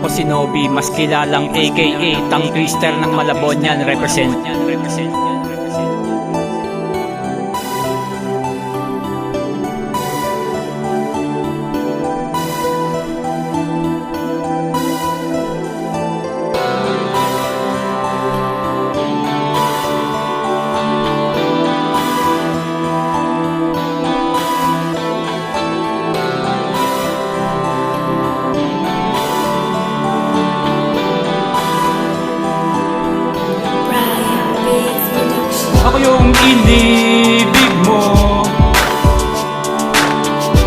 Ako si Nobi, mas kilalang aka Tang Twister ng Malabonian, represent. Ako yung inibig mo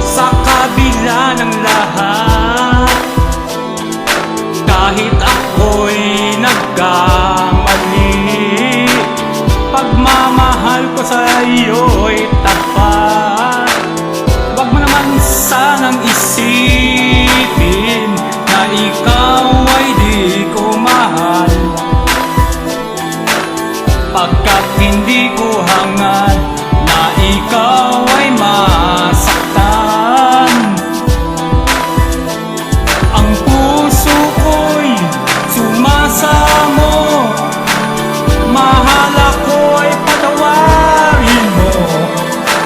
sa kabila ng lahat. Kahit ako'y nagkamali, pagmamahal ko sa iyo'y tapat. Huwag mo naman sanang isipin na ikaw ay di ko mahal, pagkat hindi ko hangad na ikaw ay masaktan. Ang puso ko'y sumasamo, mahal ako'y patawarin mo,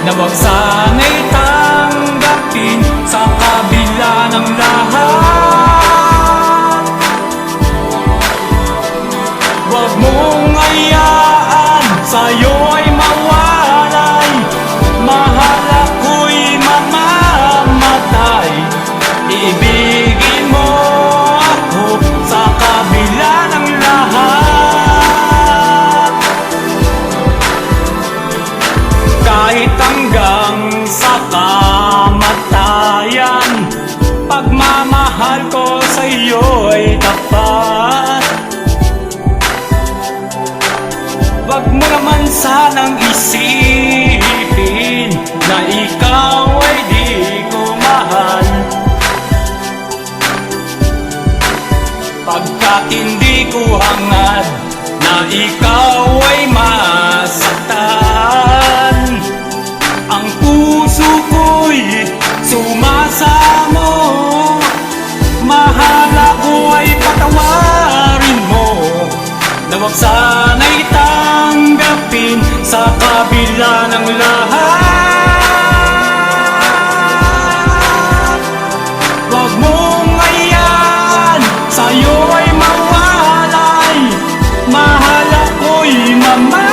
na wag sana'y tanggapin sa kabila ng lahat. Wag mong sa'yo'y mawalay, mahal ako'y mamamatay. Ibigin mo ako sa kabila ng lahat, kahit hanggang sa kamatayan. Pagmamahal ko sa iyo'y tapat. Wag mo naman sanang isipin na ikaw ay di ko mahal, pagkat hindi ko hangad na ikaw ay masaktan. Ang puso ko'y sumasamo, mahal ako ay patawarin mo, na wag sana'y tanggapin sa kabila ng lahat. Wag mong hayaan sa'yo ay mawalay, mahal ako'y mamamatay.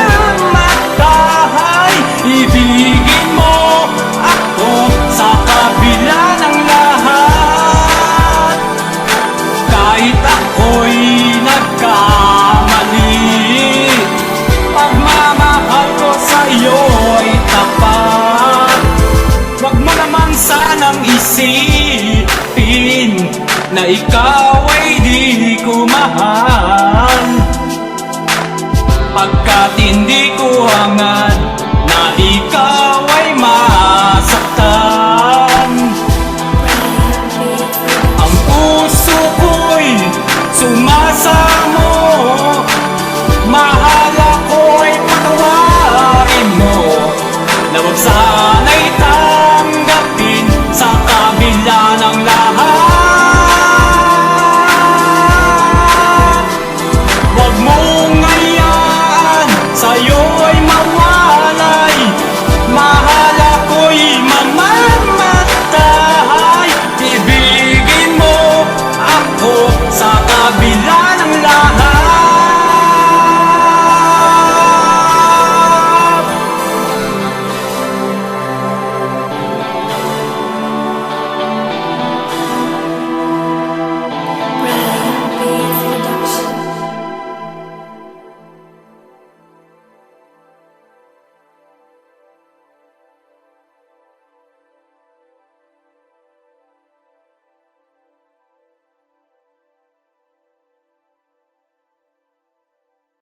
Ibigin mo ako sa kabila ng lahat, kahit ako'y pagmamahal ko sa iyo'y tapat. Wag mo naman sanang isipin na ikaw ay di ko mahal, pagkat hindi ko hangad